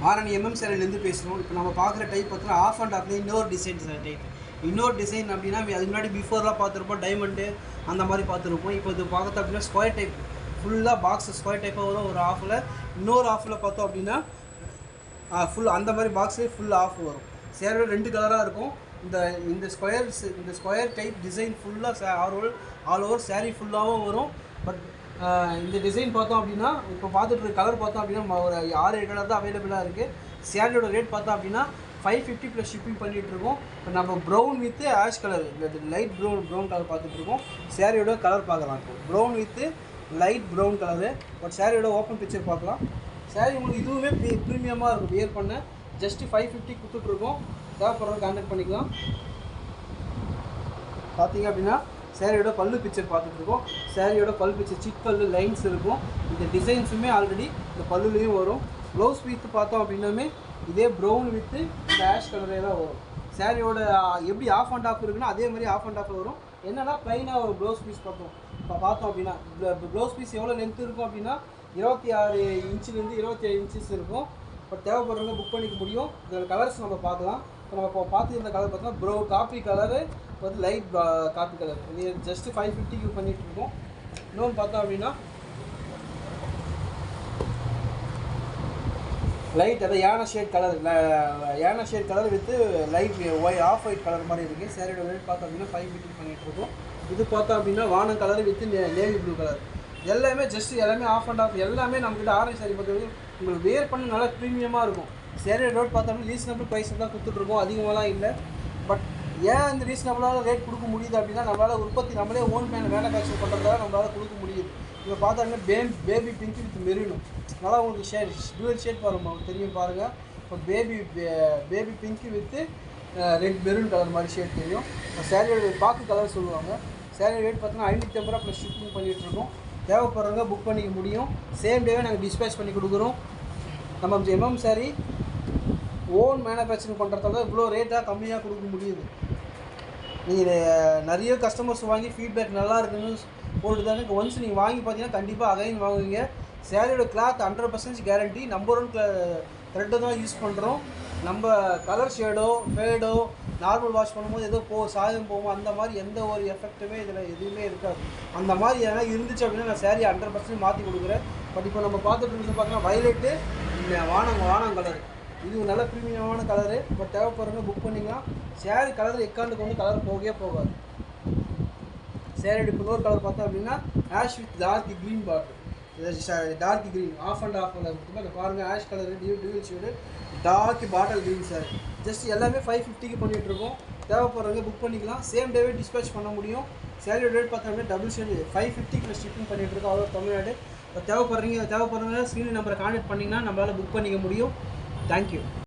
ஆரணி சாரிலேருந்து பேசுகிறோம். இப்போ நம்ம பார்க்குற டைப் பார்த்தீங்கன்னா ஆஃப் அண்ட் ஆஃப்லேயே இன்னொரு டிசைன் சார் டைப். இன்னொரு டிசைன் அப்படின்னா அதுக்கு முன்னாடி பிஃபோர்லாம் பார்த்துருப்போம், டைமண்டு அந்த மாதிரி பார்த்துருப்போம். இப்போ இது பார்க்குறது அப்படின்னா ஸ்கொயர் டைப், ஃபுல்லாக பாக்ஸ் ஸ்கொயர் டைப்பாக வரும் ஒரு ஆஃபில். இன்னொரு ஆஃபில் பார்த்தோம் அப்படின்னா ஃபுல் அந்த மாதிரி பாக்ஸே ஃபுல் ஆஃப் வரும். சேரோட 2 கலராக இருக்கும். இந்த ஸ்கொயர் டைப் டிசைன் ஃபுல்லாக ஆல் ஓவர் சாரீ ஃபுல்லாகவும் வரும். பட் இந்த டிசைன் பார்த்தோம் அப்படின்னா இப்போ பார்த்துட்டு இருக்க கலர் பார்த்தோம் அப்படின்னா ஒரு 6-7 கலர் தான் அவைலபிளாக இருக்குது. சேரீயோட ரேட் பார்த்தோம் அப்படின்னா 550 ப்ளஸ் ஷிப்பிங் பண்ணிகிட்ருக்கோம். இப்போ நம்ம brown with ash colour, light brown colour பார்த்துட்ருக்கோம். சேரீயோட கலர் பார்க்கலாம். இப்போ brown with light brown colour. But சேரீயோட ஓப்பன் பிக்சர் பார்க்கலாம். சேரீ உங்களுக்கு இதுவுமே ப்ரீமியமாக இருக்கும். வியர் பண்ண ஜஸ்ட்டு 550 கொடுத்துட்ருக்கோம். தேவைப்படுறவங்க கான்டாக்ட் பண்ணிக்கலாம். பார்த்தீங்க அப்படின்னா சேரீயோட பல்லு பிக்சர் பார்த்துட்ருக்கோம். சேரீயோட பல்லு பிக்சர் சிக் பல்லு லைன்ஸ் இருக்கும். இந்த டிசைன்ஸுமே ஆல்ரெடி இந்த பல்லுலேயும் வரும். ப்ளவுஸ் பீஸ் பார்த்தோம் அப்படின்னாமே இதே ப்ரௌன் வித்து இந்த ஆஷ் கலரே தான் வரும். சேரீயோட எப்படி ஆஃப் அண்ட் ஆஃப் இருக்குன்னா அதே மாதிரி ஆஃப் அண்ட் ஆஃப் வரும். என்னென்னா ப்ளைனாக ஒரு ப்ளவுஸ் பீஸ் பார்த்தோம் அப்படின்னா ப்ளவுஸ் பீஸ் எவ்வளோ லென்த் இருக்கும் அப்படின்னா 26 இன்ச்சிலேருந்து 27 இன்ச்சஸ் இருக்கும். பட் தேவைப்படுறவங்க புக் பண்ணிக்க முடியும். இதோட கலர்ஸ் நம்ம பார்க்கலாம். இப்போ நம்ம இப்போ பார்த்துருந்த கலர் பார்த்தோம்னா காப்பி கலரு வந்து லைட் காப்பி கலர். இது ஜஸ்ட்டு 550க்கு பண்ணிகிட்ருக்கோம். இன்னொன்று பார்த்தோம் அப்படின்னா லைட் அதாவது யானை shade colour with light off white colour மாதிரி இருக்குது. சேரீயோட ரேட் பார்த்தோம் அப்படின்னா 550 பண்ணிகிட்ருக்கோம். இது பார்த்தோம் அப்படின்னா வானம் colour with navy blue colour. எல்லாமே ஆஃப் அண்ட் ஆஃப். எல்லாமே நம்மக்கிட்ட ஆரஞ்சு சாரி பார்த்தீங்கன்னா உங்களுக்கு வேர் பண்ணி நல்லா ப்ரீமியமாக இருக்கும். சேரீயோட ரேட் பார்த்தோம்னா ரீசனபிள் ப்ரைஸில் தான் கொடுத்துட்ருக்கோம், அதிகமாகலாம் இல்லை. பட் ஏன் இந்த ரீசனபிளான ரேட் கொடுக்க முடியுது அப்படின்னா நம்மளால் நம்மளே ஓன் மேனுஃபேக்சர் பண்ணுறதால நம்மளால் கொடுக்க முடியுது. இப்போ பார்த்தோம்னா பேபி பிங்க் வித் மெரூனும் நல்லா உங்களுக்கு டூயல் ஷேட் பாருங்கள், தெரியும் பாருங்கள். இப்போ baby pink with red maroon colour மாதிரி ஷேட் தெரியும். சேரீயோட பாக்கு கலர் சொல்லுவாங்க. சேரீ ரேட் பார்த்தோன்னா 550 ரூபா ப்ளஸ் ஷிப்பிங் பண்ணிகிட்ருக்கோம். தேவைப்படுறவங்க புக் பண்ணிக்க முடியும். சேம் டேவே நாங்கள் டிஸ்பேச் பண்ணி கொடுக்குறோம். நம்ம சாரி ஓன் மேனுஃபேக்சரிங் பண்ணுறதால இவ்வளோ ரேட்டாக கம்மியாக கொடுக்க முடியுது. நீங்கள் நிறைய கஸ்டமர்ஸ் வாங்கி ஃபீட்பேக் நல்லா இருக்குன்னு போட்டு தானே ஒன்ஸ் நீங்கள் வாங்கி பார்த்தீங்கன்னா கண்டிப்பாக அகைன் வாங்குவீங்க. சேரீயோட கிளாத் 100% கேரண்டி. நம்பர் 1 த்ரெட்டை தான் யூஸ் பண்ணுறோம். நம்ம கலர் ஷேடோ ஃபேடோ நார்மல் வாஷ் பண்ணும்போது ஏதோ சாயம் போகும் அந்த மாதிரி எந்த ஒரு எஃபெக்ட்டுமே இதில் எதுவுமே இருக்காது. அந்த மாதிரி எதனா இருந்துச்சு அப்படின்னா நான் சேரீ 100% மாற்றி கொடுக்குறேன். பட் இப்போ நம்ம பார்த்துட்டு இருந்து பார்த்தீங்கன்னா வயலட்டு வானம் கலர், இது நல்ல ப்ரீமியமான கலரு. பட் தேவைப்படுறவங்க புக் பண்ணிக்கலாம். சேரீ கலர் எக்காண்டுக்கு வந்து கலர் போகாது. சேரீ இப்போ இன்னொரு கலர் பார்த்தோம் அப்படின்னா ash with dark green border. Dark green half and half colour கொடுத்துருக்கோம். பாருங்கள் ash colour dual shade dark bottle green sir. Just எல்லாமே 550க்கு பண்ணிகிட்ருக்கோம். தேவைப்படுறவங்க புக் பண்ணிக்கலாம். சேம் டேவே டிஸ்பேச் பண்ண முடியும். சேலரி ரேட் பார்த்தோம்னா டபுள் ஷேடு 550 ப்ளஸ் ஷிப்பிங் பண்ணிகிட்ருக்கோம். அவ்வளோ தமிழ்நாடு. தேவைப்படுறவங்க ஸ்க்ரீன் நம்பரை கான்டாக்ட் பண்ணிங்கன்னா நம்மளால் புக் பண்ணிக்க முடியும். தேங்க்யூ.